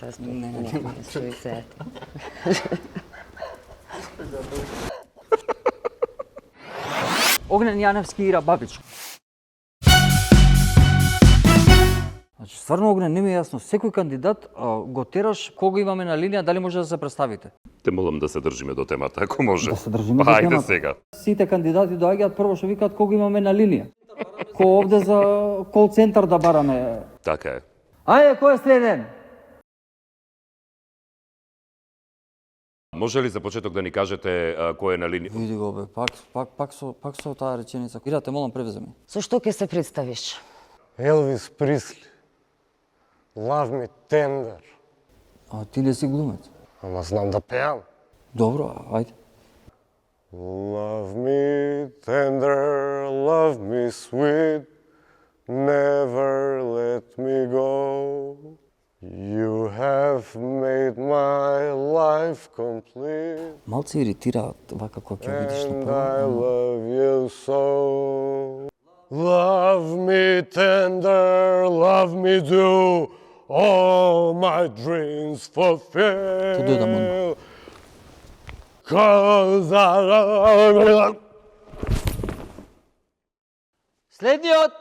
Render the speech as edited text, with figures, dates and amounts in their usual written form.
Нема се. Огнен Јаневски и Ира Бабич. Значи, стварно Огнен, не ми е јасно. Секој кандидат го тераш кога имаме на линија, дали може да се представите? Те молам да се држиме до темата, ако може. Да се држиме до Ајде темата. сега. Сите кандидати доаѓаат прво што викаат кога имаме на линија. Ко овде за кол центар да бараме. Така е. Ајде, кој е следен? Може ли за почеток да ни кажете кој е на линија? Види го бе, пак со таа реченица. Ира, те молам превези ми. Со што ќе се представиш? Елвис Присли. Love me tender. А ти не си глумец? Ама знам да пеам. Добро, ајде. Love me tender, love me sweet, never let me go. You have made my life complete. Малце иритираат вака кога ќе видиш на And I прво. love you so. Love me tender, love me do, all my dreams fulfill. Ти дојдам одма. 'Cause I love you. Следниот!